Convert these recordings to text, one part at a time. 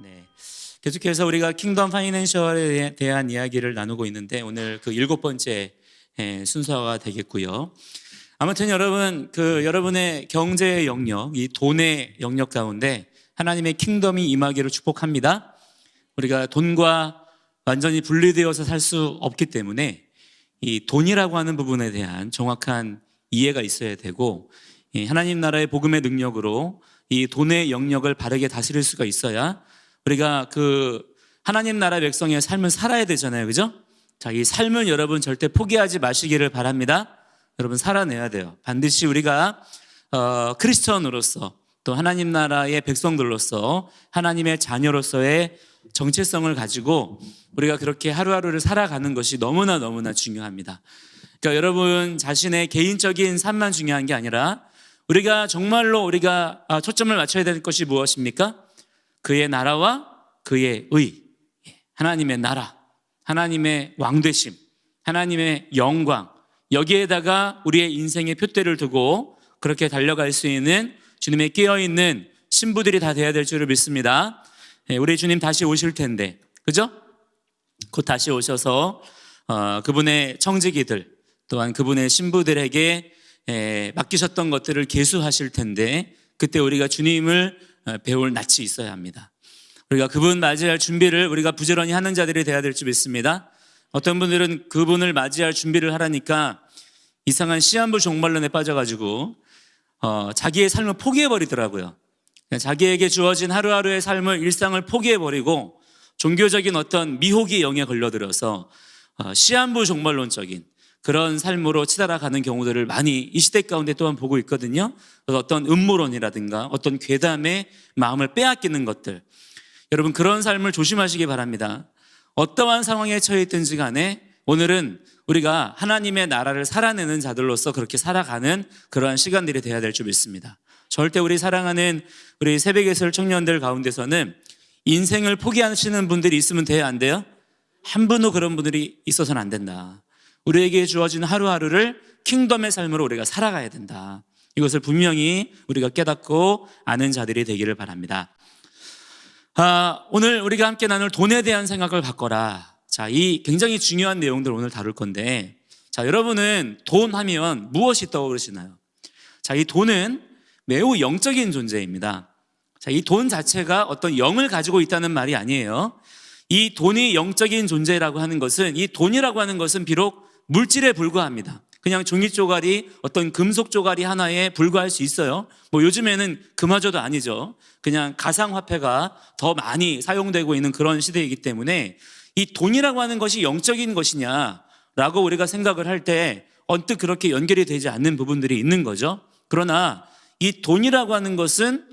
네, 계속해서 우리가 킹덤 파이낸셜에 대한 이야기를 나누고 있는데 오늘 그 7번째 순서가 되겠고요. 아무튼 여러분, 여러분의 경제의 영역, 이 돈의 영역 가운데 하나님의 킹덤이 임하기를 축복합니다. 우리가 돈과 완전히 분리되어서 살 수 없기 때문에 이 돈이라고 하는 부분에 대한 정확한 이해가 있어야 되고, 하나님 나라의 복음의 능력으로 이 돈의 영역을 바르게 다스릴 수가 있어야 우리가 하나님 나라 백성의 삶을 살아야 되잖아요. 그죠? 자, 이 삶을 여러분 절대 포기하지 마시기를 바랍니다. 여러분 살아내야 돼요. 반드시 우리가 크리스천으로서 또 하나님 나라의 백성들로서 하나님의 자녀로서의 정체성을 가지고 우리가 그렇게 하루하루를 살아가는 것이 너무나 중요합니다. 그러니까 여러분 자신의 개인적인 삶만 중요한 게 아니라 우리가 정말로 우리가 초점을 맞춰야 될 것이 무엇입니까? 그의 나라와 그의 의, 하나님의 나라, 하나님의 왕되심, 하나님의 영광, 여기에다가 우리의 인생의 표대를 두고 그렇게 달려갈 수 있는 주님의 깨어있는 신부들이 다 돼야 될 줄을 믿습니다. 우리 주님 다시 오실 텐데, 그죠? 곧 다시 오셔서 그분의 청지기들 또한 그분의 신부들에게 맡기셨던 것들을 계수하실 텐데, 그때 우리가 주님을 배울 낯이 있어야 합니다. 우리가 그분 맞이할 준비를 우리가 부지런히 하는 자들이 돼야 될 줄 믿습니다. 어떤 분들은 그분을 맞이할 준비를 하라니까 이상한 시한부 종말론에 빠져가지고 자기의 삶을 포기해버리더라고요. 자기에게 주어진 하루하루의 삶을, 일상을 포기해버리고 종교적인 어떤 미혹의 영에 걸려들어서 시한부 종말론적인 그런 삶으로 치달아가는 경우들을 많이 이 시대 가운데 또한 보고 있거든요. 그래서 어떤 음모론이라든가 어떤 괴담의 마음을 빼앗기는 것들, 여러분 그런 삶을 조심하시기 바랍니다. 어떠한 상황에 처해 있든지 간에 오늘은 우리가 하나님의 나라를 살아내는 자들로서 그렇게 살아가는 그러한 시간들이 돼야 될 줄 믿습니다. 절대 우리 사랑하는 우리 새벽예술 청년들 가운데서는 인생을 포기하시는 분들이 있으면 돼야 안 돼요? 한 분도 그런 분들이 있어서는 안 된다. 우리에게 주어진 하루하루를 킹덤의 삶으로 우리가 살아가야 된다. 이것을 분명히 우리가 깨닫고 아는 자들이 되기를 바랍니다. 오늘 우리가 함께 나눌 돈에 대한 생각을 바꿔라. 자, 이 굉장히 중요한 내용들 오늘 다룰 건데, 자, 여러분은 돈 하면 무엇이 떠오르시나요? 자, 이 돈은 매우 영적인 존재입니다. 자, 이 돈 자체가 어떤 영을 가지고 있다는 말이 아니에요. 이 돈이 영적인 존재라고 하는 것은, 이 돈이라고 하는 것은 비록 물질에 불과합니다. 그냥 종이 쪼가리, 어떤 금속 쪼가리 하나에 불과할 수 있어요. 요즘에는 그마저도 아니죠. 그냥 가상화폐가 더 많이 사용되고 있는 그런 시대이기 때문에 이 돈이라고 하는 것이 영적인 것이냐라고 우리가 생각을 할 때 언뜻 그렇게 연결이 되지 않는 부분들이 있는 거죠. 그러나 이 돈이라고 하는 것은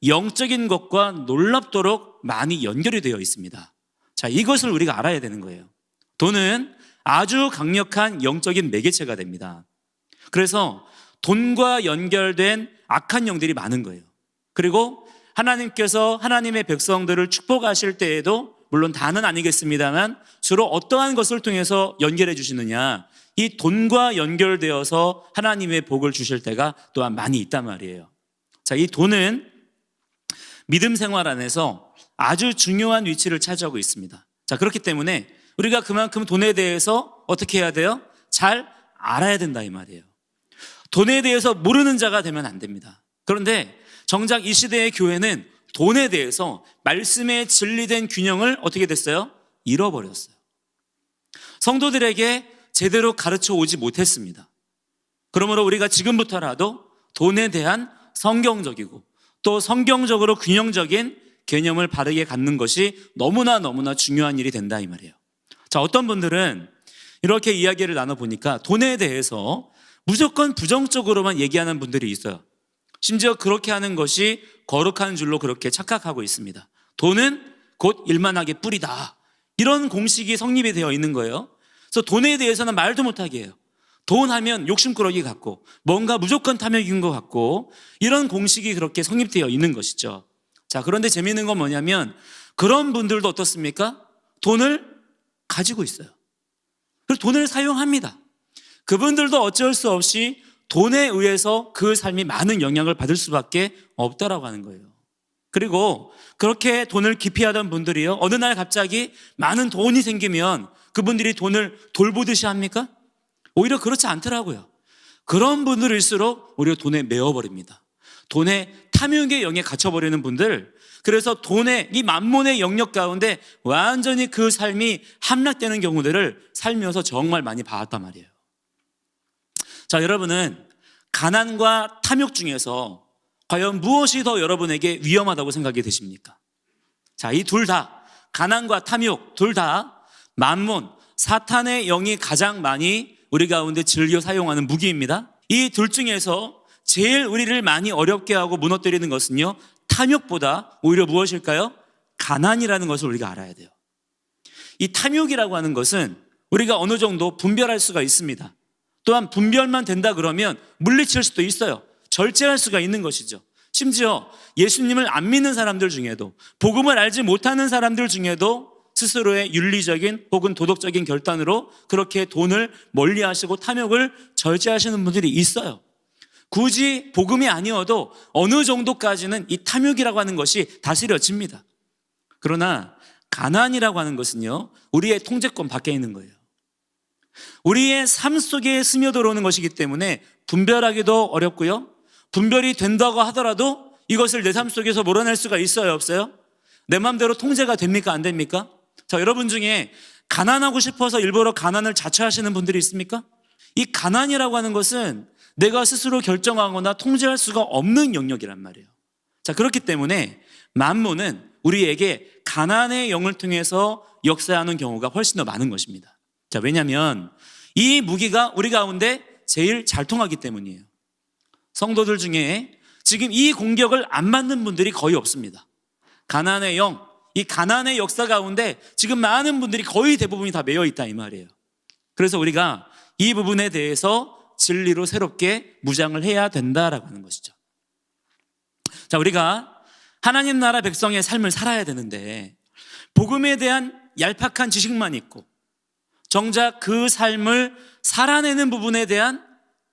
영적인 것과 놀랍도록 많이 연결이 되어 있습니다. 자, 이것을 우리가 알아야 되는 거예요. 돈은 아주 강력한 영적인 매개체가 됩니다. 그래서 돈과 연결된 악한 영들이 많은 거예요. 그리고 하나님께서 하나님의 백성들을 축복하실 때에도 물론 다는 아니겠습니다만 주로 어떠한 것을 통해서 연결해 주시느냐, 이 돈과 연결되어서 하나님의 복을 주실 때가 또한 많이 있단 말이에요. 자, 이 돈은 믿음 생활 안에서 아주 중요한 위치를 차지하고 있습니다. 자, 그렇기 때문에 우리가 그만큼 돈에 대해서 어떻게 해야 돼요? 잘 알아야 된다 이 말이에요. 돈에 대해서 모르는 자가 되면 안 됩니다. 그런데 정작 이 시대의 교회는 돈에 대해서 말씀의 진리된 균형을 어떻게 됐어요? 잃어버렸어요. 성도들에게 제대로 가르쳐 오지 못했습니다. 그러므로 우리가 지금부터라도 돈에 대한 성경적이고 또 성경적으로 균형적인 개념을 바르게 갖는 것이 너무나 중요한 일이 된다 이 말이에요. 자, 어떤 분들은 이렇게 이야기를 나눠보니까 돈에 대해서 무조건 부정적으로만 얘기하는 분들이 있어요. 심지어 그렇게 하는 것이 거룩한 줄로 그렇게 착각하고 있습니다. 돈은 곧 일만하게 뿌리다, 이런 공식이 성립이 되어 있는 거예요. 그래서 돈에 대해서는 말도 못하게 해요. 돈 하면 욕심꾸러기 같고 뭔가 무조건 탐욕인 것 같고 이런 공식이 그렇게 성립되어 있는 것이죠. 자, 그런데 재미있는 건 뭐냐면 그런 분들도 어떻습니까? 돈을 가지고 있어요. 그리고 돈을 사용합니다. 그분들도 어쩔 수 없이 돈에 의해서 그 삶이 많은 영향을 받을 수밖에 없다라고 하는 거예요. 그리고 그렇게 돈을 기피하던 분들이요, 어느 날 갑자기 많은 돈이 생기면 그분들이 돈을 돌보듯이 합니까? 오히려 그렇지 않더라고요. 그런 분들일수록 오히려 돈에 매어버립니다. 돈의 탐욕의 영에 갇혀버리는 분들, 그래서 돈의 이 만몬의 영역 가운데 완전히 그 삶이 함락되는 경우들을 살면서 정말 많이 봐왔단 말이에요. 자, 여러분은 가난과 탐욕 중에서 과연 무엇이 더 여러분에게 위험하다고 생각이 되십니까? 자, 이 둘 다, 가난과 탐욕 둘 다 만몬, 사탄의 영이 가장 많이 우리 가운데 즐겨 사용하는 무기입니다. 이 둘 중에서 제일 우리를 많이 어렵게 하고 무너뜨리는 것은요, 탐욕보다 오히려 무엇일까요? 가난이라는 것을 우리가 알아야 돼요. 이 탐욕이라고 하는 것은 우리가 어느 정도 분별할 수가 있습니다. 또한 분별만 된다 그러면 물리칠 수도 있어요. 절제할 수가 있는 것이죠. 심지어 예수님을 안 믿는 사람들 중에도, 복음을 알지 못하는 사람들 중에도 스스로의 윤리적인 혹은 도덕적인 결단으로 그렇게 돈을 멀리하시고 탐욕을 절제하시는 분들이 있어요. 굳이 복음이 아니어도 어느 정도까지는 이 탐욕이라고 하는 것이 다스려집니다. 그러나 가난이라고 하는 것은요, 우리의 통제권 밖에 있는 거예요. 우리의 삶 속에 스며들어오는 것이기 때문에 분별하기도 어렵고요, 분별이 된다고 하더라도 이것을 내 삶 속에서 몰아낼 수가 있어요, 없어요? 내 마음대로 통제가 됩니까, 안 됩니까? 자, 여러분 중에 가난하고 싶어서 일부러 가난을 자처하시는 분들이 있습니까? 이 가난이라고 하는 것은 내가 스스로 결정하거나 통제할 수가 없는 영역이란 말이에요. 자, 그렇기 때문에 만몬은 우리에게 가난의 영을 통해서 역사하는 경우가 훨씬 더 많은 것입니다. 자, 왜냐하면 이 무기가 우리 가운데 제일 잘 통하기 때문이에요. 성도들 중에 지금 이 공격을 안 받는 분들이 거의 없습니다. 가난의 영, 이 가난의 역사 가운데 지금 많은 분들이 거의 대부분이 다 매여 있다 이 말이에요. 그래서 우리가 이 부분에 대해서 진리로 새롭게 무장을 해야 된다라고 하는 것이죠. 자, 우리가 하나님 나라 백성의 삶을 살아야 되는데 복음에 대한 얄팍한 지식만 있고 정작 그 삶을 살아내는 부분에 대한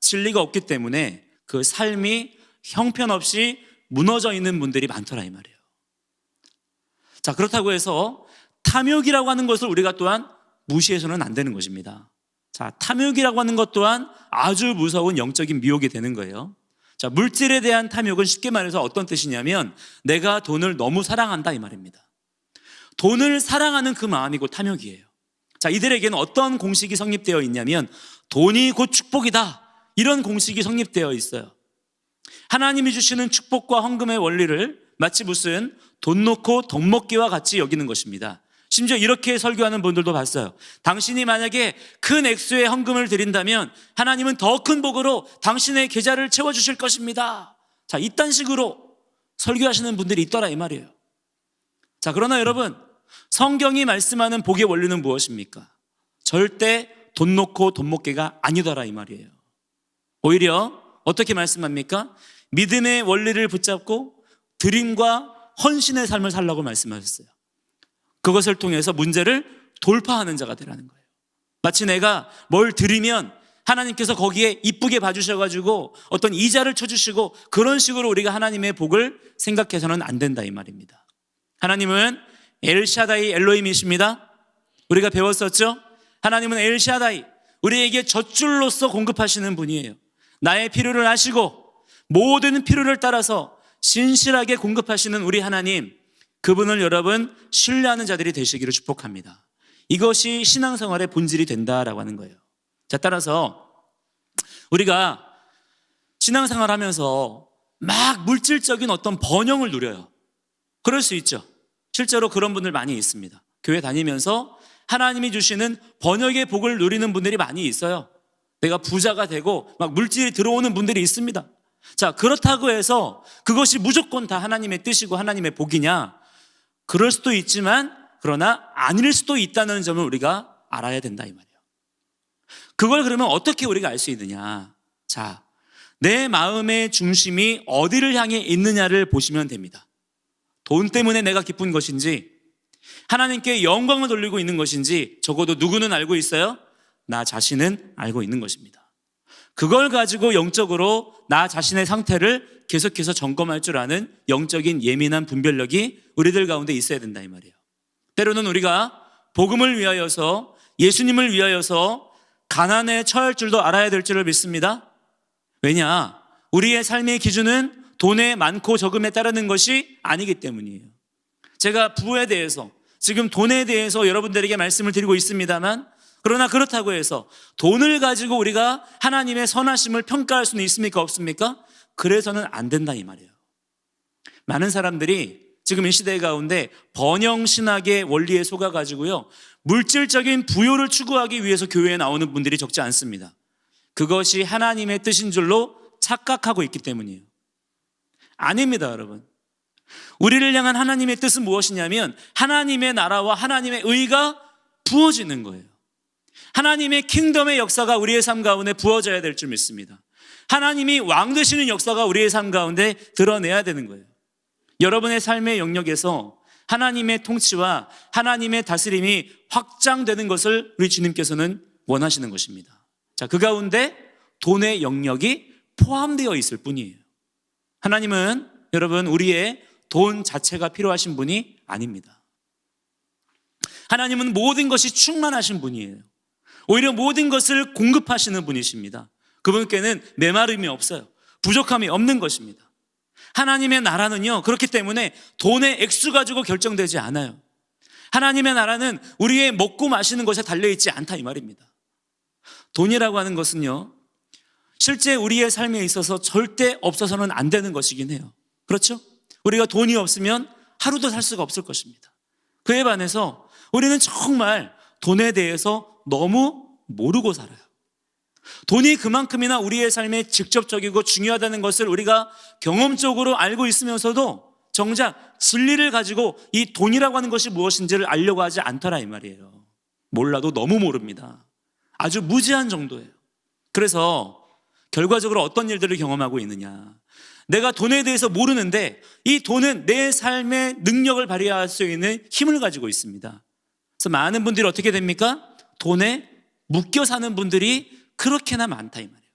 진리가 없기 때문에 그 삶이 형편없이 무너져 있는 분들이 많더라 이 말이에요. 자, 그렇다고 해서 탐욕이라고 하는 것을 우리가 또한 무시해서는 안 되는 것입니다. 자, 탐욕이라고 하는 것 또한 아주 무서운 영적인 미혹이 되는 거예요. 자, 물질에 대한 탐욕은 쉽게 말해서 어떤 뜻이냐면 내가 돈을 너무 사랑한다 이 말입니다. 돈을 사랑하는 그 마음이 곧 탐욕이에요. 자, 이들에게는 어떤 공식이 성립되어 있냐면 돈이 곧 축복이다, 이런 공식이 성립되어 있어요. 하나님이 주시는 축복과 헌금의 원리를 마치 무슨 돈 놓고 돈 먹기와 같이 여기는 것입니다. 심지어 이렇게 설교하는 분들도 봤어요. 당신이 만약에 큰 액수의 헌금을 드린다면 하나님은 더 큰 복으로 당신의 계좌를 채워주실 것입니다. 자, 이딴 식으로 설교하시는 분들이 있더라 이 말이에요. 자, 그러나 여러분, 성경이 말씀하는 복의 원리는 무엇입니까? 절대 돈 놓고 돈 먹기가 아니더라 이 말이에요. 오히려 어떻게 말씀합니까? 믿음의 원리를 붙잡고 드림과 헌신의 삶을 살라고 말씀하셨어요. 그것을 통해서 문제를 돌파하는 자가 되라는 거예요. 마치 내가 뭘 드리면 하나님께서 거기에 이쁘게 봐주셔가지고 어떤 이자를 쳐주시고 그런 식으로 우리가 하나님의 복을 생각해서는 안 된다 이 말입니다. 하나님은 엘샤다이 엘로힘이십니다. 우리가 배웠었죠? 하나님은 엘샤다이, 우리에게 젖줄로서 공급하시는 분이에요. 나의 필요를 아시고 모든 필요를 따라서 신실하게 공급하시는 우리 하나님, 그분을 여러분 신뢰하는 자들이 되시기를 축복합니다. 이것이 신앙생활의 본질이 된다라고 하는 거예요. 자, 따라서 우리가 신앙생활 하면서 막 물질적인 어떤 번영을 누려요. 그럴 수 있죠. 실제로 그런 분들 많이 있습니다. 교회 다니면서 하나님이 주시는 번역의 복을 누리는 분들이 많이 있어요. 내가 부자가 되고 막 물질이 들어오는 분들이 있습니다. 자, 그렇다고 해서 그것이 무조건 다 하나님의 뜻이고 하나님의 복이냐? 그럴 수도 있지만 그러나 아닐 수도 있다는 점을 우리가 알아야 된다 이 말이에요. 그걸 그러면 어떻게 우리가 알 수 있느냐? 자, 내 마음의 중심이 어디를 향해 있느냐를 보시면 됩니다. 돈 때문에 내가 기쁜 것인지 하나님께 영광을 돌리고 있는 것인지 적어도 누구는 알고 있어요? 나 자신은 알고 있는 것입니다. 그걸 가지고 영적으로 나 자신의 상태를 계속해서 점검할 줄 아는 영적인 예민한 분별력이 우리들 가운데 있어야 된다 이 말이에요. 때로는 우리가 복음을 위하여서, 예수님을 위하여서 가난에 처할 줄도 알아야 될 줄을 믿습니다. 왜냐? 우리의 삶의 기준은 돈의 많고 적음에 따르는 것이 아니기 때문이에요. 제가 부에 대해서, 지금 돈에 대해서 여러분들에게 말씀을 드리고 있습니다만, 그러나 그렇다고 해서 돈을 가지고 우리가 하나님의 선하심을 평가할 수는 있습니까? 없습니까? 그래서는 안 된다 이 말이에요. 많은 사람들이 지금 이 시대 가운데 번영신학의 원리에 속아가지고요, 물질적인 부요를 추구하기 위해서 교회에 나오는 분들이 적지 않습니다. 그것이 하나님의 뜻인 줄로 착각하고 있기 때문이에요. 아닙니다, 여러분. 우리를 향한 하나님의 뜻은 무엇이냐면 하나님의 나라와 하나님의 의가 부어지는 거예요. 하나님의 킹덤의 역사가 우리의 삶 가운데 부어져야 될 줄 믿습니다. 하나님이 왕 되시는 역사가 우리의 삶 가운데 드러내야 되는 거예요. 여러분의 삶의 영역에서 하나님의 통치와 하나님의 다스림이 확장되는 것을 우리 주님께서는 원하시는 것입니다. 자, 그 가운데 돈의 영역이 포함되어 있을 뿐이에요. 하나님은 여러분 우리의 돈 자체가 필요하신 분이 아닙니다. 하나님은 모든 것이 충만하신 분이에요. 오히려 모든 것을 공급하시는 분이십니다. 그분께는 메마름이 없어요. 부족함이 없는 것입니다. 하나님의 나라는요, 그렇기 때문에 돈의 액수 가지고 결정되지 않아요. 하나님의 나라는 우리의 먹고 마시는 것에 달려있지 않다 이 말입니다. 돈이라고 하는 것은요, 실제 우리의 삶에 있어서 절대 없어서는 안 되는 것이긴 해요. 그렇죠? 우리가 돈이 없으면 하루도 살 수가 없을 것입니다. 그에 반해서 우리는 정말 돈에 대해서 너무 모르고 살아요. 돈이 그만큼이나 우리의 삶에 직접적이고 중요하다는 것을 우리가 경험적으로 알고 있으면서도 정작 진리를 가지고 이 돈이라고 하는 것이 무엇인지를 알려고 하지 않더라 이 말이에요. 몰라도 너무 모릅니다. 아주 무지한 정도예요. 그래서 결과적으로 어떤 일들을 경험하고 있느냐, 내가 돈에 대해서 모르는데 이 돈은 내 삶의 능력을 발휘할 수 있는 힘을 가지고 있습니다. 그래서 많은 분들이 어떻게 됩니까? 돈에 묶여 사는 분들이 그렇게나 많다 이 말이에요.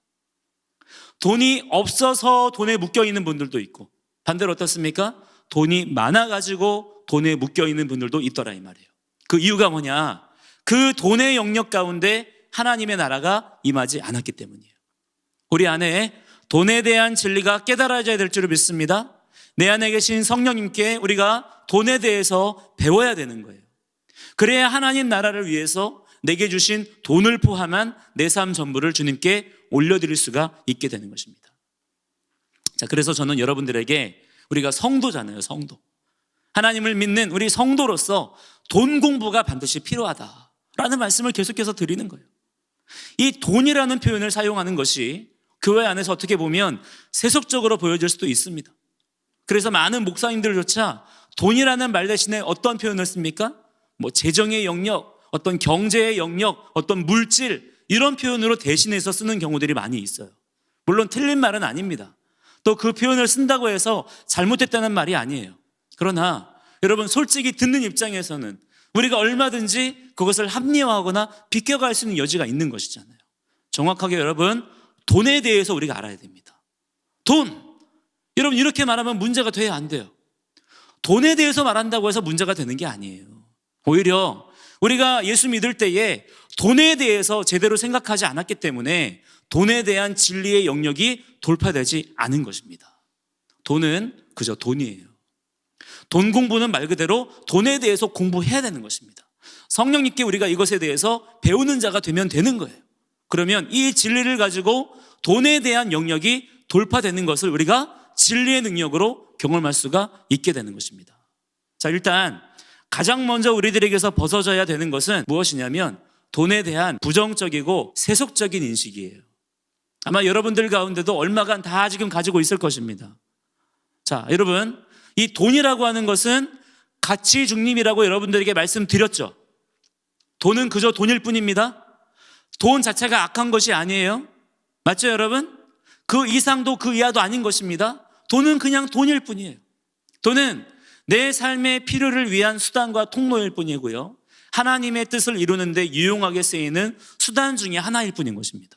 돈이 없어서 돈에 묶여 있는 분들도 있고, 반대로 어떻습니까? 돈이 많아가지고 돈에 묶여 있는 분들도 있더라 이 말이에요. 그 이유가 뭐냐? 그 돈의 영역 가운데 하나님의 나라가 임하지 않았기 때문이에요. 우리 안에 돈에 대한 진리가 깨달아져야 될 줄을 믿습니다. 내 안에 계신 성령님께 우리가 돈에 대해서 배워야 되는 거예요. 그래야 하나님 나라를 위해서 내게 주신 돈을 포함한 내 삶 전부를 주님께 올려드릴 수가 있게 되는 것입니다. 자, 그래서 저는 여러분들에게, 우리가 성도잖아요, 성도. 하나님을 믿는 우리 성도로서 돈 공부가 반드시 필요하다라는 말씀을 계속해서 드리는 거예요. 이 돈이라는 표현을 사용하는 것이 교회 안에서 어떻게 보면 세속적으로 보여질 수도 있습니다. 그래서 많은 목사님들조차 돈이라는 말 대신에 어떤 표현을 씁니까? 재정의 영역, 어떤 경제의 영역, 어떤 물질, 이런 표현으로 대신해서 쓰는 경우들이 많이 있어요. 물론 틀린 말은 아닙니다. 또 그 표현을 쓴다고 해서 잘못됐다는 말이 아니에요. 그러나 여러분, 솔직히 듣는 입장에서는 우리가 얼마든지 그것을 합리화하거나 비껴갈 수 있는 여지가 있는 것이잖아요. 정확하게 여러분, 돈에 대해서 우리가 알아야 됩니다. 돈! 여러분, 이렇게 말하면 문제가 돼야 안 돼요. 돈에 대해서 말한다고 해서 문제가 되는 게 아니에요. 오히려 우리가 예수 믿을 때에 돈에 대해서 제대로 생각하지 않았기 때문에 돈에 대한 진리의 영역이 돌파되지 않은 것입니다. 돈은 그저 돈이에요. 돈 공부는 말 그대로 돈에 대해서 공부해야 되는 것입니다. 성령님께 우리가 이것에 대해서 배우는 자가 되면 되는 거예요. 그러면 이 진리를 가지고 돈에 대한 영역이 돌파되는 것을 우리가 진리의 능력으로 경험할 수가 있게 되는 것입니다. 자, 일단 가장 먼저 우리들에게서 벗어져야 되는 것은 무엇이냐면 돈에 대한 부정적이고 세속적인 인식이에요. 아마 여러분들 가운데도 얼마간 다 지금 가지고 있을 것입니다. 자, 여러분, 이 돈이라고 하는 것은 가치 중립이라고 여러분들에게 말씀드렸죠. 돈은 그저 돈일 뿐입니다. 돈 자체가 악한 것이 아니에요. 맞죠, 여러분? 그 이상도 그 이하도 아닌 것입니다. 돈은 그냥 돈일 뿐이에요. 돈은 내 삶의 필요를 위한 수단과 통로일 뿐이고요, 하나님의 뜻을 이루는 데 유용하게 쓰이는 수단 중에 하나일 뿐인 것입니다.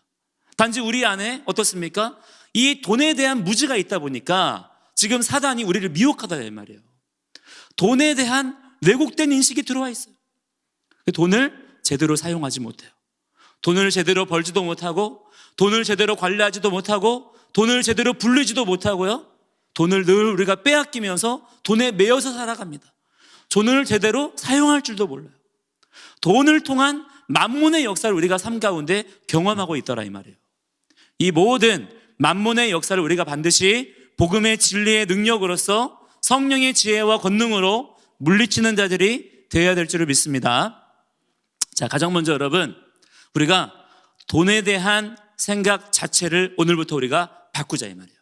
단지 우리 안에 어떻습니까? 이 돈에 대한 무지가 있다 보니까 지금 사단이 우리를 미혹하다 이 말이에요. 돈에 대한 왜곡된 인식이 들어와 있어요. 돈을 제대로 사용하지 못해요. 돈을 제대로 벌지도 못하고, 돈을 제대로 관리하지도 못하고, 돈을 제대로 불리지도 못하고요. 돈을 늘 우리가 빼앗기면서 돈에 매여서 살아갑니다. 돈을 제대로 사용할 줄도 몰라요. 돈을 통한 만몬의 역사를 우리가 삶 가운데 경험하고 있더라 이 말이에요. 이 모든 만몬의 역사를 우리가 반드시 복음의 진리의 능력으로서 성령의 지혜와 권능으로 물리치는 자들이 되어야 될 줄을 믿습니다. 자, 가장 먼저 여러분, 우리가 돈에 대한 생각 자체를 오늘부터 우리가 바꾸자 이 말이에요.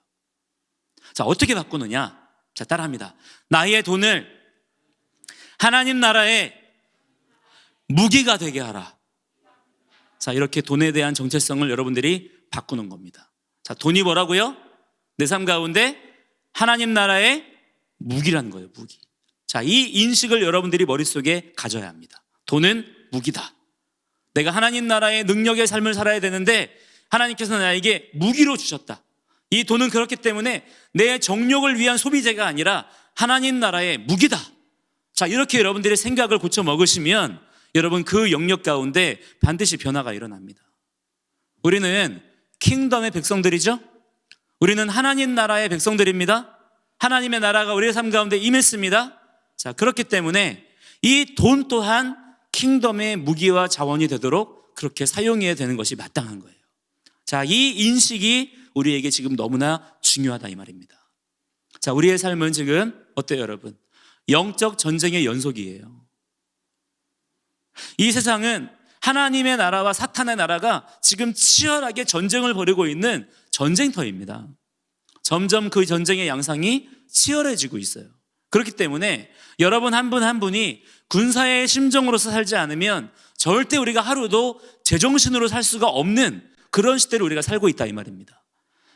자, 어떻게 바꾸느냐? 자, 따라합니다. 나의 돈을 하나님 나라의 무기가 되게 하라. 자, 이렇게 돈에 대한 정체성을 여러분들이 바꾸는 겁니다. 자, 돈이 뭐라고요? 내 삶 가운데 하나님 나라의 무기라는 거예요, 무기. 자, 이 인식을 여러분들이 머릿속에 가져야 합니다. 돈은 무기다. 내가 하나님 나라의 능력의 삶을 살아야 되는데 하나님께서 나에게 무기로 주셨다. 이 돈은 그렇기 때문에 내 정욕을 위한 소비재가 아니라 하나님 나라의 무기다. 자, 이렇게 여러분들의 생각을 고쳐 먹으시면 여러분 그 영역 가운데 반드시 변화가 일어납니다. 우리는 킹덤의 백성들이죠. 우리는 하나님 나라의 백성들입니다. 하나님의 나라가 우리의 삶 가운데 임했습니다. 자, 그렇기 때문에 이 돈 또한 킹덤의 무기와 자원이 되도록 그렇게 사용해야 되는 것이 마땅한 거예요. 자, 이 인식이 우리에게 지금 너무나 중요하다 이 말입니다. 자, 우리의 삶은 지금 어때요 여러분? 영적 전쟁의 연속이에요. 이 세상은 하나님의 나라와 사탄의 나라가 지금 치열하게 전쟁을 벌이고 있는 전쟁터입니다. 점점 그 전쟁의 양상이 치열해지고 있어요. 그렇기 때문에 여러분 한 분 한 분이 군사의 심정으로서 살지 않으면 절대 우리가 하루도 제정신으로 살 수가 없는 그런 시대를 우리가 살고 있다 이 말입니다.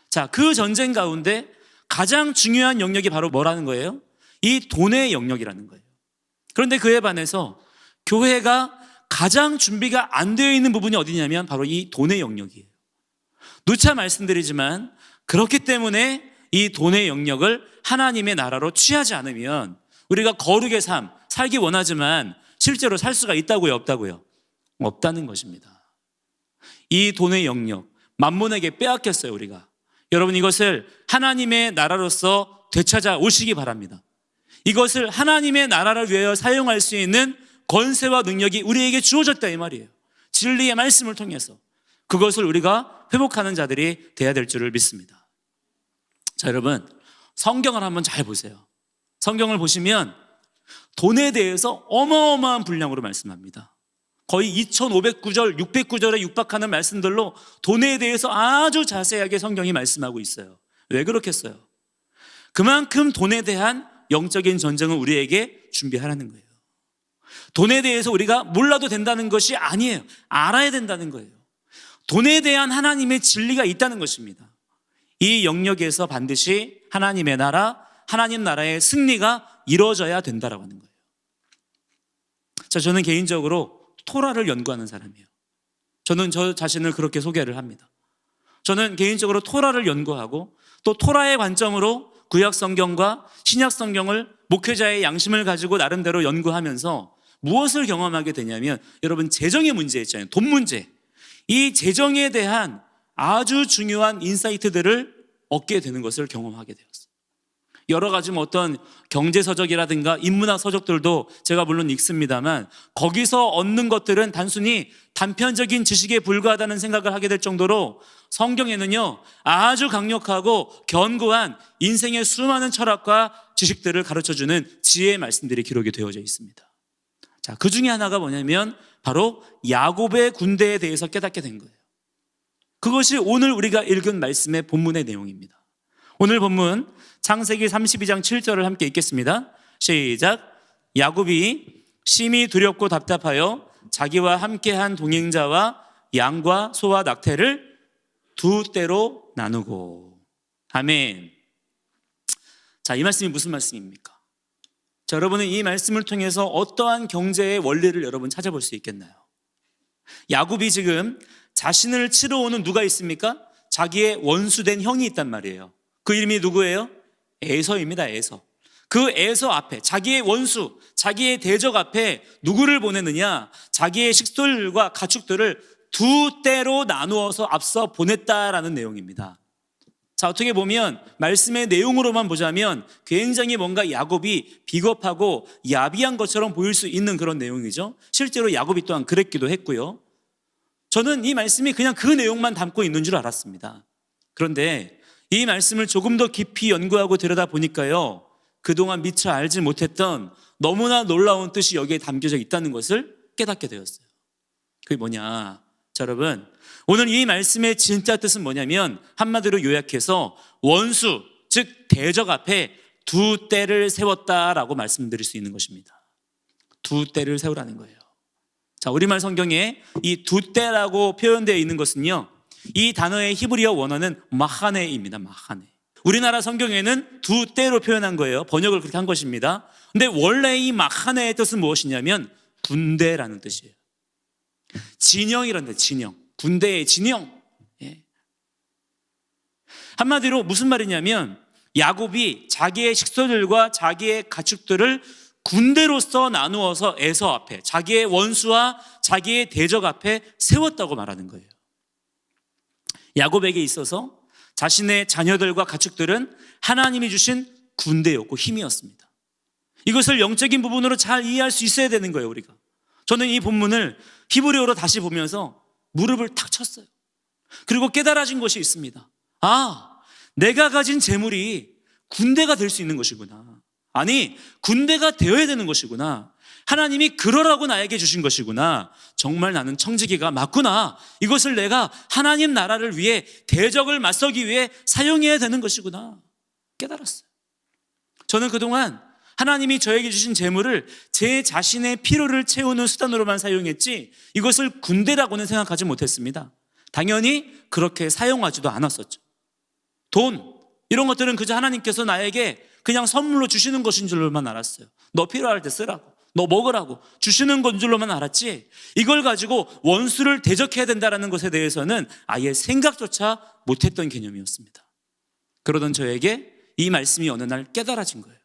자, 그 전쟁 가운데 가장 중요한 영역이 바로 뭐라는 거예요? 이 돈의 영역이라는 거예요. 그런데 그에 반해서 교회가 가장 준비가 안 되어 있는 부분이 어디냐면 바로 이 돈의 영역이에요. 누차 말씀드리지만 그렇기 때문에 이 돈의 영역을 하나님의 나라로 취하지 않으면 우리가 거룩의 삶, 살기 원하지만 실제로 살 수가 있다고요, 없다고요? 없다는 것입니다. 이 돈의 영역, 만몬에게 빼앗겼어요, 우리가. 여러분 이것을 하나님의 나라로서 되찾아 오시기 바랍니다. 이것을 하나님의 나라를 위하여 사용할 수 있는 권세와 능력이 우리에게 주어졌다 이 말이에요. 진리의 말씀을 통해서 그것을 우리가 회복하는 자들이 돼야 될 줄을 믿습니다. 자, 여러분 성경을 한번 잘 보세요. 성경을 보시면 돈에 대해서 어마어마한 분량으로 말씀합니다. 거의 2500구절, 600구절에 육박하는 말씀들로 돈에 대해서 아주 자세하게 성경이 말씀하고 있어요. 왜 그렇겠어요? 그만큼 돈에 대한 영적인 전쟁을 우리에게 준비하라는 거예요. 돈에 대해서 우리가 몰라도 된다는 것이 아니에요. 알아야 된다는 거예요. 돈에 대한 하나님의 진리가 있다는 것입니다. 이 영역에서 반드시 하나님의 나라, 하나님 나라의 승리가 이루어져야 된다라고 하는 거예요. 자, 저는 개인적으로 토라를 연구하는 사람이에요. 저는 저 자신을 그렇게 소개를 합니다. 저는 개인적으로 토라를 연구하고 또 토라의 관점으로 구약 성경과 신약 성경을 목회자의 양심을 가지고 나름대로 연구하면서 무엇을 경험하게 되냐면 여러분 재정의 문제 있잖아요. 돈 문제. 이 재정에 대한 아주 중요한 인사이트들을 얻게 되는 것을 경험하게 되었어요. 여러 가지 어떤 경제서적이라든가 인문학 서적들도 제가 물론 읽습니다만 거기서 얻는 것들은 단순히 단편적인 지식에 불과하다는 생각을 하게 될 정도로 성경에는요 아주 강력하고 견고한 인생의 수많은 철학과 지식들을 가르쳐주는 지혜의 말씀들이 기록이 되어져 있습니다. 자, 그 중에 하나가 뭐냐면 바로 야곱의 군대에 대해서 깨닫게 된 거예요. 그것이 오늘 우리가 읽은 말씀의 본문의 내용입니다. 오늘 본문 창세기 32장 7절을 함께 읽겠습니다. 시작. 야곱이 심히 두렵고 답답하여 자기와 함께한 동행자와 양과 소와 낙태를 두 떼로 나누고. 아멘. 자, 이 말씀이 무슨 말씀입니까? 자, 여러분은 이 말씀을 통해서 어떠한 경제의 원리를 여러분 찾아볼 수 있겠나요? 야곱이 지금 자신을 치러 오는 누가 있습니까? 자기의 원수된 형이 있단 말이에요. 그 이름이 누구예요? 에서입니다. 에서. 그 에서 앞에, 자기의 원수, 자기의 대적 앞에 누구를 보내느냐? 자기의 식솔과 가축들을 두 떼로 나누어서 앞서 보냈다라는 내용입니다. 자, 어떻게 보면 말씀의 내용으로만 보자면 굉장히 뭔가 야곱이 비겁하고 야비한 것처럼 보일 수 있는 그런 내용이죠. 실제로 야곱이 또한 그랬기도 했고요. 저는 이 말씀이 그냥 그 내용만 담고 있는 줄 알았습니다. 그런데 이 말씀을 조금 더 깊이 연구하고 들여다보니까요, 그동안 미처 알지 못했던 너무나 놀라운 뜻이 여기에 담겨져 있다는 것을 깨닫게 되었어요. 그게 뭐냐? 자, 여러분, 오늘 이 말씀의 진짜 뜻은 뭐냐면 한마디로 요약해서 원수, 즉 대적 앞에 두 떼를 세웠다라고 말씀드릴 수 있는 것입니다. 두 떼를 세우라는 거예요. 자, 우리말 성경에 이 두 떼라고 표현되어 있는 것은요, 이 단어의 히브리어 원어는 마하네입니다. 마하네. 우리나라 성경에는 두 떼로 표현한 거예요. 번역을 그렇게 한 것입니다. 근데 원래 이 마하네의 뜻은 무엇이냐면 군대라는 뜻이에요. 진영이란데, 진영. 군대의 진영. 예. 한마디로 무슨 말이냐면 야곱이 자기의 식소들과 자기의 가축들을 군대로서 나누어서 에서 앞에, 자기의 원수와 자기의 대적 앞에 세웠다고 말하는 거예요. 야곱에게 있어서 자신의 자녀들과 가축들은 하나님이 주신 군대였고 힘이었습니다. 이것을 영적인 부분으로 잘 이해할 수 있어야 되는 거예요, 우리가. 저는 이 본문을 히브리어로 다시 보면서 무릎을 탁 쳤어요. 그리고 깨달아진 것이 있습니다. 아, 내가 가진 재물이 군대가 될 수 있는 것이구나. 아니, 군대가 되어야 되는 것이구나. 하나님이 그러라고 나에게 주신 것이구나. 정말 나는 청지기가 맞구나. 이것을 내가 하나님 나라를 위해, 대적을 맞서기 위해 사용해야 되는 것이구나. 깨달았어요. 저는 그동안 하나님이 저에게 주신 재물을 제 자신의 필요를 채우는 수단으로만 사용했지 이것을 군대라고는 생각하지 못했습니다. 당연히 그렇게 사용하지도 않았었죠. 돈, 이런 것들은 그저 하나님께서 나에게 그냥 선물로 주시는 것인 줄로만 알았어요. 너 필요할 때 쓰라고, 너 먹으라고 주시는 건 줄로만 알았지 이걸 가지고 원수를 대적해야 된다는 것에 대해서는 아예 생각조차 못했던 개념이었습니다. 그러던 저에게 이 말씀이 어느 날 깨달아진 거예요.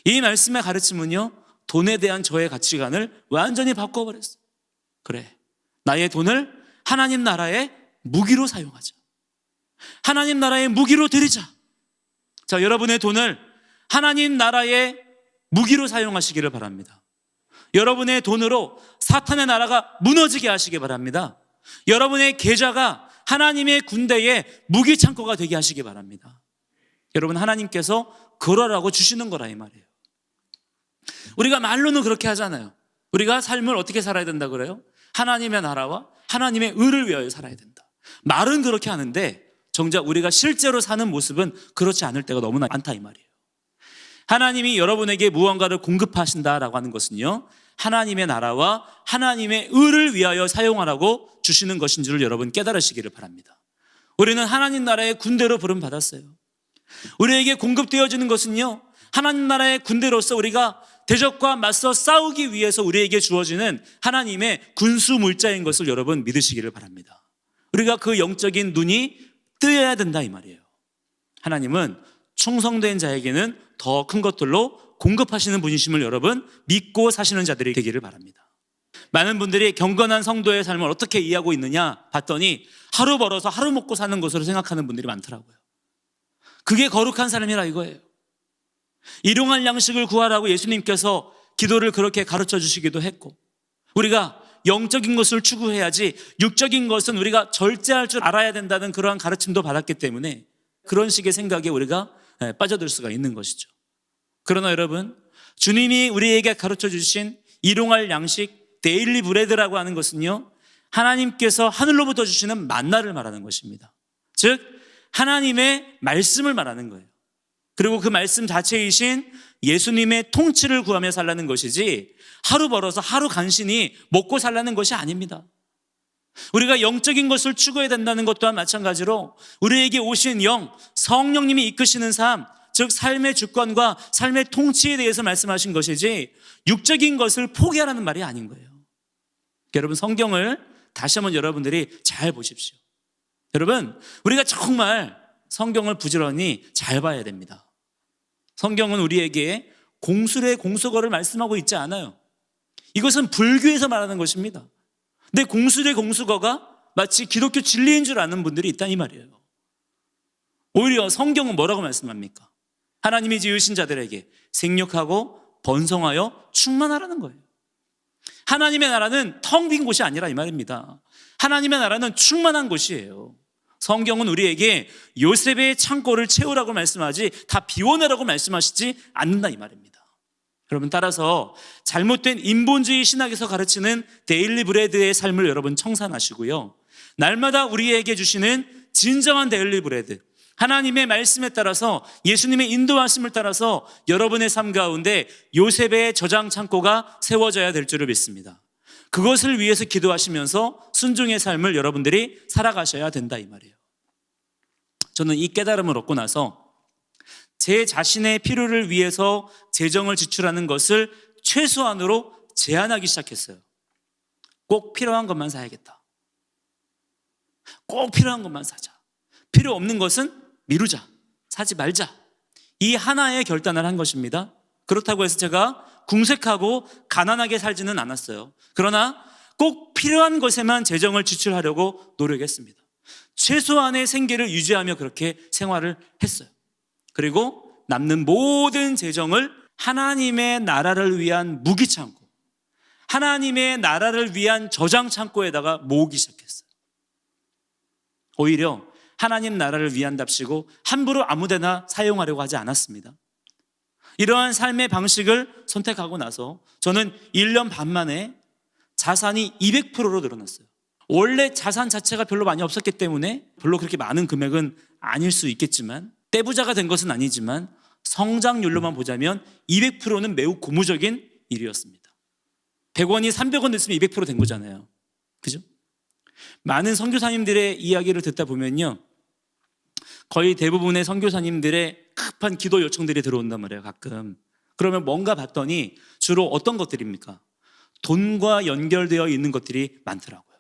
이 말씀의 가르침은요, 돈에 대한 저의 가치관을 완전히 바꿔버렸어요. 그래, 나의 돈을 하나님 나라의 무기로 사용하자. 하나님 나라의 무기로 드리자. 자, 여러분의 돈을 하나님 나라의 무기로 사용하시기를 바랍니다. 여러분의 돈으로 사탄의 나라가 무너지게 하시기 바랍니다. 여러분의 계좌가 하나님의 군대의 무기 창고가 되게 하시기 바랍니다. 여러분, 하나님께서 그러라고 주시는 거라 이 말이에요. 우리가 말로는 그렇게 하잖아요. 우리가 삶을 어떻게 살아야 된다 그래요? 하나님의 나라와 하나님의 의를 위하여 살아야 된다. 말은 그렇게 하는데 정작 우리가 실제로 사는 모습은 그렇지 않을 때가 너무나 많다 이 말이에요. 하나님이 여러분에게 무언가를 공급하신다라고 하는 것은요, 하나님의 나라와 하나님의 의를 위하여 사용하라고 주시는 것인 줄 여러분 깨달으시기를 바랍니다. 우리는 하나님 나라의 군대로 부름받았어요. 우리에게 공급되어지는 것은요, 하나님 나라의 군대로서 우리가 대적과 맞서 싸우기 위해서 우리에게 주어지는 하나님의 군수 물자인 것을 여러분 믿으시기를 바랍니다. 우리가 그 영적인 눈이 뜨여야 된다 이 말이에요. 하나님은 충성된 자에게는 더 큰 것들로 공급하시는 분이심을 여러분 믿고 사시는 자들이 되기를 바랍니다. 많은 분들이 경건한 성도의 삶을 어떻게 이해하고 있느냐 봤더니 하루 벌어서 하루 먹고 사는 것으로 생각하는 분들이 많더라고요. 그게 거룩한 삶이라 이거예요. 일용할 양식을 구하라고 예수님께서 기도를 그렇게 가르쳐 주시기도 했고, 우리가 영적인 것을 추구해야지 육적인 것은 우리가 절제할 줄 알아야 된다는 그러한 가르침도 받았기 때문에 그런 식의 생각에 우리가 빠져들 수가 있는 것이죠. 그러나 여러분, 주님이 우리에게 가르쳐 주신 일용할 양식, 데일리 브레드라고 하는 것은요, 하나님께서 하늘로부터 주시는 만나를 말하는 것입니다. 즉 하나님의 말씀을 말하는 거예요. 그리고 그 말씀 자체이신 예수님의 통치를 구하며 살라는 것이지 하루 벌어서 하루 간신히 먹고 살라는 것이 아닙니다. 우리가 영적인 것을 추구해야 된다는 것 또한 마찬가지로 우리에게 오신 영, 성령님이 이끄시는 삶, 즉 삶의 주권과 삶의 통치에 대해서 말씀하신 것이지 육적인 것을 포기하라는 말이 아닌 거예요. 여러분, 성경을 다시 한번 여러분들이 잘 보십시오. 여러분, 우리가 정말 성경을 부지런히 잘 봐야 됩니다. 성경은 우리에게 공술의 공수거를 말씀하고 있지 않아요. 이것은 불교에서 말하는 것입니다. 근데 공술의 공수거가 마치 기독교 진리인 줄 아는 분들이 있다 이 말이에요. 오히려 성경은 뭐라고 말씀합니까? 하나님이 지으신 자들에게 생육하고 번성하여 충만하라는 거예요. 하나님의 나라는 텅 빈 곳이 아니라 이 말입니다. 하나님의 나라는 충만한 곳이에요. 성경은 우리에게 요셉의 창고를 채우라고 말씀하지 다 비워내라고 말씀하시지 않는다 이 말입니다. 여러분, 따라서 잘못된 인본주의 신학에서 가르치는 데일리 브레드의 삶을 여러분 청산하시고요, 날마다 우리에게 주시는 진정한 데일리 브레드, 하나님의 말씀에 따라서 예수님의 인도하심을 따라서 여러분의 삶 가운데 요셉의 저장 창고가 세워져야 될 줄을 믿습니다. 그것을 위해서 기도하시면서 순종의 삶을 여러분들이 살아가셔야 된다 이 말이에요. 저는 이 깨달음을 얻고 나서 제 자신의 필요를 위해서 재정을 지출하는 것을 최소한으로 제한하기 시작했어요. 꼭 필요한 것만 사야겠다. 꼭 필요한 것만 사자. 필요 없는 것은 미루자, 사지 말자. 이 하나의 결단을 한 것입니다. 그렇다고 해서 제가 궁색하고 가난하게 살지는 않았어요. 그러나 꼭 필요한 것에만 재정을 지출하려고 노력했습니다. 최소한의 생계를 유지하며 그렇게 생활을 했어요. 그리고 남는 모든 재정을 하나님의 나라를 위한 무기창고, 하나님의 나라를 위한 저장창고에다가 모으기 시작했어요. 오히려 하나님 나라를 위한답시고 함부로 아무데나 사용하려고 하지 않았습니다. 이러한 삶의 방식을 선택하고 나서 저는 1년 반 만에 자산이 200%로 늘어났어요. 원래 자산 자체가 별로 많이 없었기 때문에 별로 그렇게 많은 금액은 아닐 수 있겠지만, 떼부자가 된 것은 아니지만 성장률로만 보자면 200%는 매우 고무적인 일이었습니다. 100원이 300원 됐으면 200%된 거잖아요. 그죠? 많은 선교사님들의 이야기를 듣다 보면요, 거의 대부분의 선교사님들의 급한 기도 요청들이 들어온단 말이에요. 가끔. 그러면 뭔가 봤더니 주로 어떤 것들입니까? 돈과 연결되어 있는 것들이 많더라고요.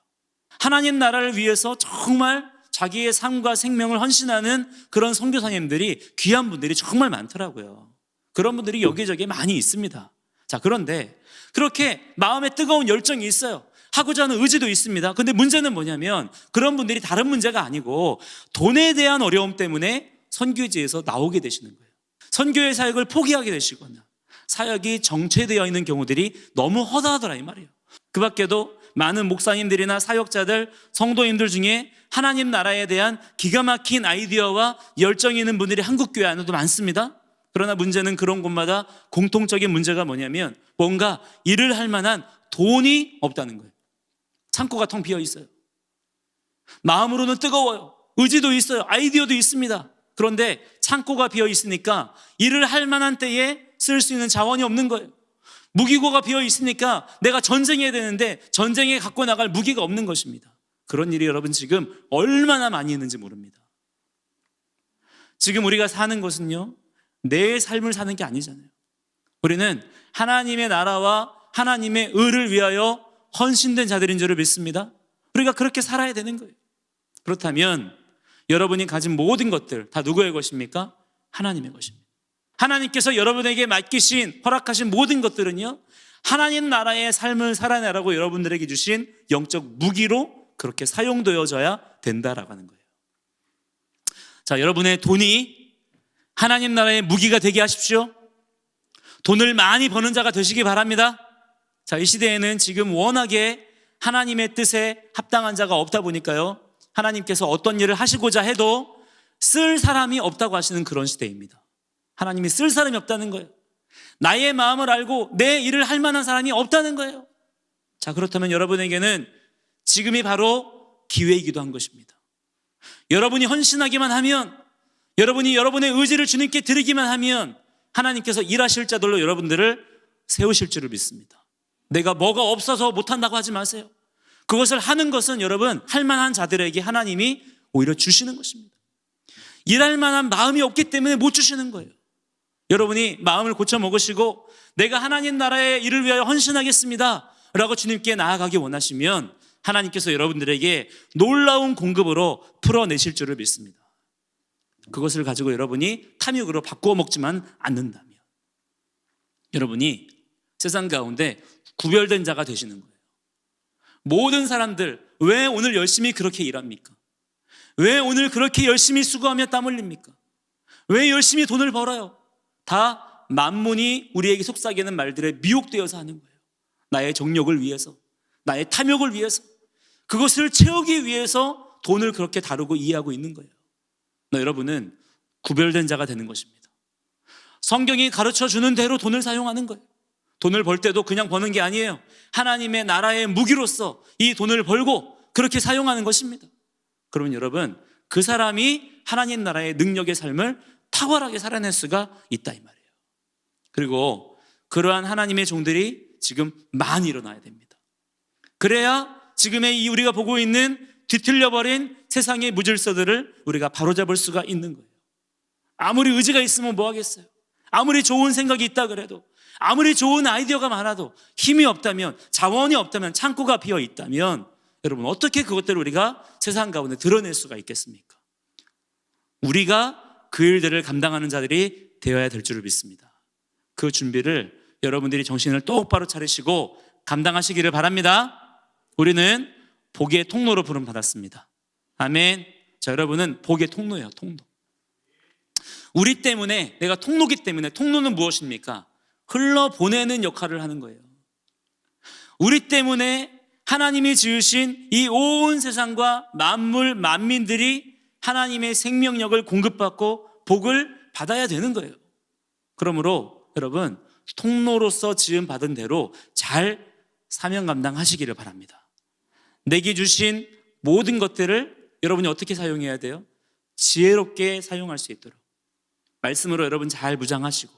하나님 나라를 위해서 정말 자기의 삶과 생명을 헌신하는 그런 선교사님들이, 귀한 분들이 정말 많더라고요. 그런 분들이 여기저기 많이 있습니다. 자, 그런데 그렇게 마음에 뜨거운 열정이 있어요. 하고자 하는 의지도 있습니다. 근데 문제는 뭐냐면 그런 분들이 다른 문제가 아니고 돈에 대한 어려움 때문에 선교지에서 나오게 되시는 거예요. 선교의 사역을 포기하게 되시거나 사역이 정체되어 있는 경우들이 너무 허다하더라 이 말이에요. 그 밖에도 많은 목사님들이나 사역자들, 성도님들 중에 하나님 나라에 대한 기가 막힌 아이디어와 열정이 있는 분들이 한국교회 안에도 많습니다. 그러나 문제는 그런 곳마다 공통적인 문제가 뭐냐면 뭔가 일을 할 만한 돈이 없다는 거예요. 창고가 텅 비어 있어요. 마음으로는 뜨거워요. 의지도 있어요. 아이디어도 있습니다. 그런데 창고가 비어 있으니까 일을 할 만한 때에 쓸 수 있는 자원이 없는 거예요. 무기고가 비어 있으니까 내가 전쟁해야 되는데 전쟁에 갖고 나갈 무기가 없는 것입니다. 그런 일이 여러분 지금 얼마나 많이 있는지 모릅니다. 지금 우리가 사는 것은요, 내 삶을 사는 게 아니잖아요. 우리는 하나님의 나라와 하나님의 의를 위하여 헌신된 자들인 줄을 믿습니다. 우리가 그렇게 살아야 되는 거예요. 그렇다면 여러분이 가진 모든 것들 다 누구의 것입니까? 하나님의 것입니다. 하나님께서 여러분에게 맡기신, 허락하신 모든 것들은요, 하나님 나라의 삶을 살아내라고 여러분들에게 주신 영적 무기로 그렇게 사용되어져야 된다라고 하는 거예요. 자, 여러분의 돈이 하나님 나라의 무기가 되게 하십시오. 돈을 많이 버는 자가 되시기 바랍니다. 자, 이 시대에는 지금 워낙에 하나님의 뜻에 합당한 자가 없다 보니까요, 하나님께서 어떤 일을 하시고자 해도 쓸 사람이 없다고 하시는 그런 시대입니다. 하나님이 쓸 사람이 없다는 거예요. 나의 마음을 알고 내 일을 할 만한 사람이 없다는 거예요. 자, 그렇다면 여러분에게는 지금이 바로 기회이기도 한 것입니다. 여러분이 헌신하기만 하면, 여러분이 여러분의 의지를 주님께 드리기만 하면 하나님께서 일하실 자들로 여러분들을 세우실 줄을 믿습니다. 내가 뭐가 없어서 못한다고 하지 마세요. 그것을 하는 것은 여러분, 할 만한 자들에게 하나님이 오히려 주시는 것입니다. 일할 만한 마음이 없기 때문에 못 주시는 거예요. 여러분이 마음을 고쳐 먹으시고 내가 하나님 나라의 일을 위하여 헌신하겠습니다 라고 주님께 나아가기 원하시면 하나님께서 여러분들에게 놀라운 공급으로 풀어내실 줄을 믿습니다. 그것을 가지고 여러분이 탐욕으로 바꾸어 먹지만 않는다면 여러분이 세상 가운데 구별된 자가 되시는 거예요. 모든 사람들 왜 오늘 열심히 그렇게 일합니까? 왜 오늘 그렇게 열심히 수고하며 땀 흘립니까? 왜 열심히 돈을 벌어요? 다 만문이 우리에게 속삭이는 말들에 미혹되어서 하는 거예요. 나의 정욕을 위해서, 나의 탐욕을 위해서, 그것을 채우기 위해서 돈을 그렇게 다루고 이해하고 있는 거예요. 여러분은 구별된 자가 되는 것입니다. 성경이 가르쳐주는 대로 돈을 사용하는 거예요. 돈을 벌 때도 그냥 버는 게 아니에요. 하나님의 나라의 무기로서 이 돈을 벌고 그렇게 사용하는 것입니다. 그러면 여러분, 그 사람이 하나님 나라의 능력의 삶을 탁월하게 살아낼 수가 있다 이 말이에요. 그리고 그러한 하나님의 종들이 지금 많이 일어나야 됩니다. 그래야 지금의 이 우리가 보고 있는 뒤틀려버린 세상의 무질서들을 우리가 바로잡을 수가 있는 거예요. 아무리 의지가 있으면 뭐 하겠어요? 아무리 좋은 생각이 있다 그래도, 아무리 좋은 아이디어가 많아도 힘이 없다면, 자원이 없다면, 창고가 비어 있다면 여러분 어떻게 그것들을 우리가 세상 가운데 드러낼 수가 있겠습니까? 우리가 그 일들을 감당하는 자들이 되어야 될 줄을 믿습니다. 그 준비를 여러분들이 정신을 똑바로 차리시고 감당하시기를 바랍니다. 우리는 복의 통로로 부름받았습니다. 아멘. 자, 여러분은 복의 통로예요. 통로. 우리 때문에, 내가 통로기 때문에, 통로는 무엇입니까? 흘러보내는 역할을 하는 거예요. 우리 때문에 하나님이 지으신 이 온 세상과 만물, 만민들이 하나님의 생명력을 공급받고 복을 받아야 되는 거예요. 그러므로 여러분, 통로로서 지음받은 대로 잘 사명 감당하시기를 바랍니다. 내게 주신 모든 것들을 여러분이 어떻게 사용해야 돼요? 지혜롭게 사용할 수 있도록 말씀으로 여러분 잘 무장하시고,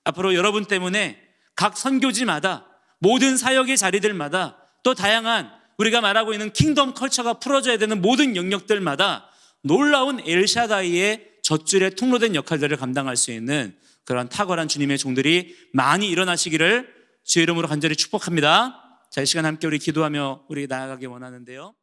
앞으로 여러분 때문에 각 선교지마다, 모든 사역의 자리들마다, 또 다양한 우리가 말하고 있는 킹덤 컬처가 풀어져야 되는 모든 영역들마다 놀라운 엘샤다이의 젖줄에 통로된 역할들을 감당할 수 있는 그런 탁월한 주님의 종들이 많이 일어나시기를 주의 이름으로 간절히 축복합니다. 자, 이 시간 함께 우리 기도하며 우리 나아가기 원하는데요.